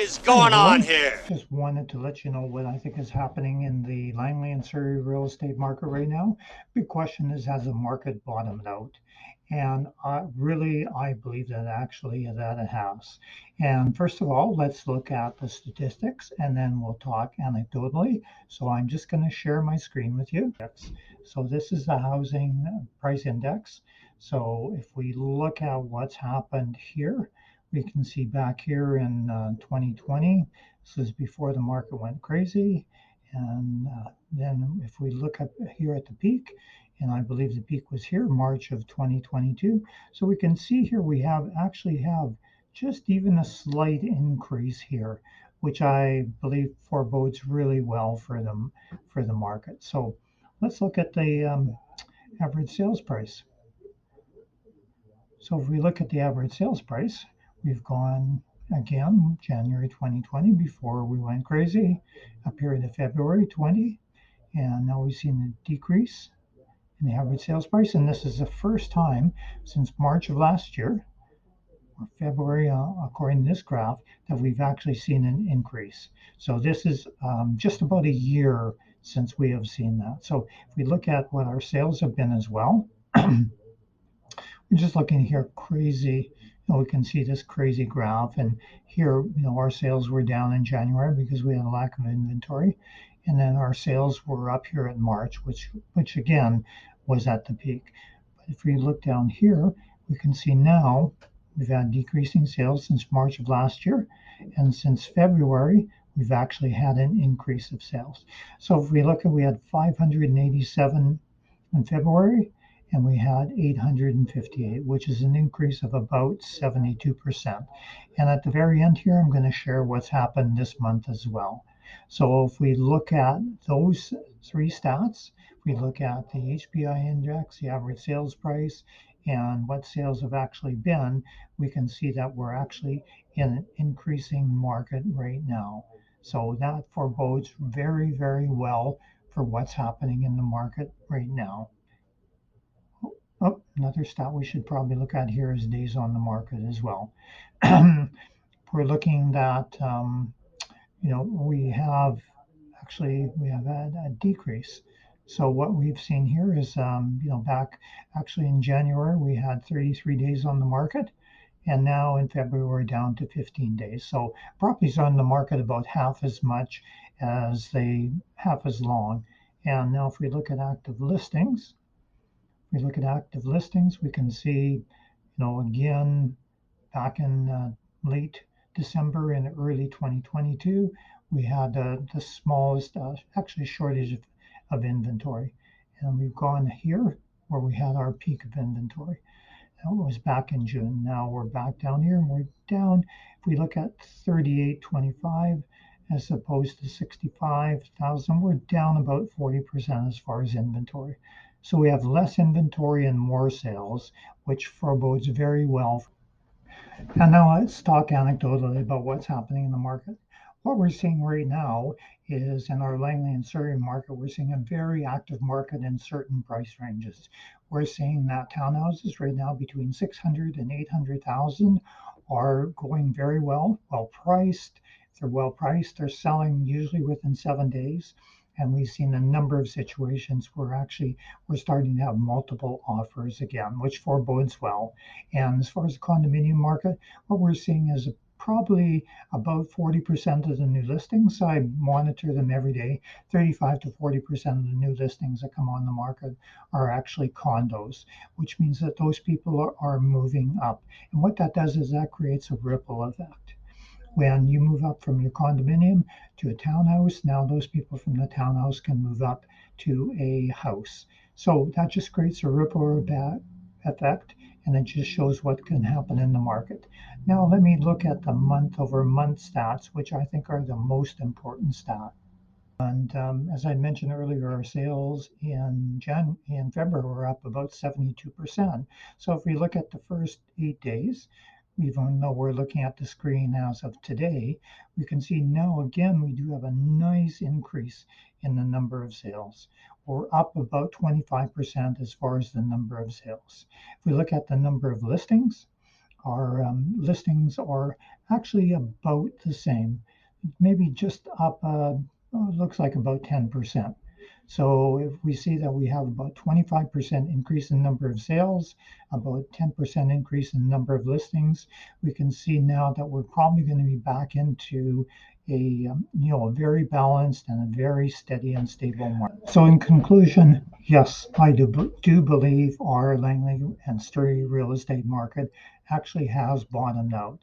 is Hi going on everyone. here? Just wanted to let you know what I think is happening in the Langley and Surrey real estate market right now. Big question is, has the market bottomed out? And I believe that actually that it has. And first of all, let's look at the statistics and then we'll talk anecdotally. So I'm just going to share my screen with you. So this is the housing price index. So if we look at what's happened here, we can see back here in 2020, this is before the market went crazy. And then if we look up here at the peak, and I believe the peak was here, March of 2022. So we can see here we actually have just even a slight increase here, which I believe forebodes really well for them for the market. So let's look at the average sales price. So if we look at the average sales price, we've gone again January 2020 before we went crazy, up here to February 20, and now we've seen a decrease in the average sales price. And this is the first time since March of last year, or February, according to this graph, that we've actually seen an increase. So this is just about a year since we have seen that. So if we look at what our sales have been as well, we're just looking here crazy. We can see this crazy graph, and here, our sales were down in January because we had a lack of inventory, and then our sales were up here in March, which again was at the peak. But if we look down here, we can see now we've had decreasing sales since March of last year, and since February we've actually had an increase of sales. So if we look at, we had 587 in February, and we had 858, which is an increase of about 72%. And at the very end here, I'm going to share what's happened this month as well. So if we look at those three stats, we look at the HPI index, the average sales price, and what sales have actually been, we can see that we're actually in an increasing market right now. So that forebodes very, very well for what's happening in the market right now. Oh, another stat we should probably look at here is days on the market as well. We're looking at, we have had a decrease. So what we've seen here is, back actually in January, we had 33 days on the market. And now in February, we're down to 15 days. So properties on the market about half as long. And now if we look at active listings, we can see, again, back in late December and early 2022, we had the smallest, actually, shortage of inventory. And we've gone here where we had our peak of inventory. That was back in June. Now we're back down here, and we're down. If we look at 3825 as opposed to 65,000, we're down about 40% as far as inventory. So we have less inventory and more sales, which forebodes very well. And now let's talk anecdotally about what's happening in the market. What we're seeing right now is in our Langley and Surrey market, we're seeing a very active market in certain price ranges. We're seeing that townhouses right now between 600 and 800,000 are going very well priced. If they're well priced, they're selling usually within 7 days. And we've seen a number of situations where we're starting to have multiple offers again, which forebodes well. And as far as the condominium market, what we're seeing is probably about 40% of the new listings. I monitor them every day. 35 to 40% of the new listings that come on the market are actually condos, which means that those people are moving up. And what that does is that creates a ripple effect. When you move up from your condominium to a townhouse, now those people from the townhouse can move up to a house. So that just creates a ripple effect, and it just shows what can happen in the market. Now let me look at the month over month stats, which I think are the most important stat. And as I mentioned earlier, our sales in February were up about 72%. So if we look at the first 8 days, even though we're looking at the screen as of today, we can see now again we do have a nice increase in the number of sales. We're up about 25% as far as the number of sales. If we look at the number of listings, Our listings are actually about the same, maybe just up, looks like about 10%. So if we see that we have about 25% increase in number of sales, about 10% increase in number of listings, we can see now that we're probably going to be back into a very balanced and a very steady and stable market. So in conclusion, yes, I do believe our Langley and Surrey real estate market actually has bottomed out.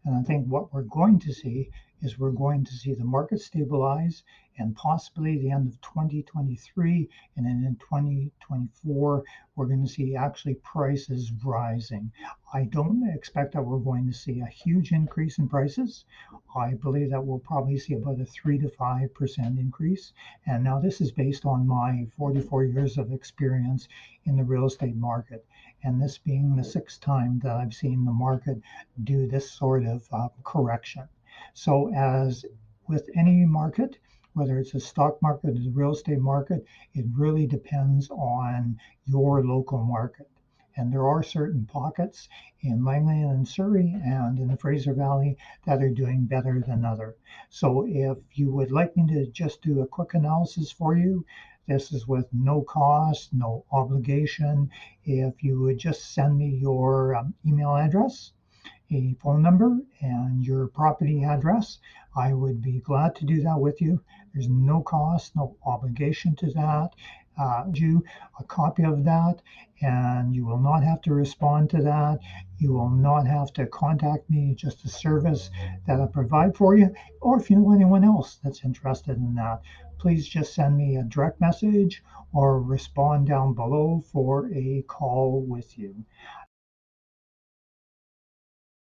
And I think what we're going to see is we're going to see the market stabilize and possibly the end of 2023 and then in 2024 we're going to see actually prices rising. I don't expect that we're going to see a huge increase in prices. I believe that we'll probably see about a 3 to 5% increase. And now this is based on my 44 years of experience in the real estate market, and this being the sixth time that I've seen the market do this sort of correction. So, as with any market, whether it's a stock market or the real estate market, it really depends on your local market. And there are certain pockets in Langley and Surrey and in the Fraser Valley that are doing better than other. So if you would like me to just do a quick analysis for you, this is with no cost, no obligation. If you would just send me your email address, a phone number, and your property address, I would be glad to do that with you. There's no cost, no obligation to that. You a copy of that, and you will not have to respond to that. You will not have to contact me, just a service that I provide for you. Or if you know anyone else that's interested in that, please just send me a direct message or respond down below for a call with you.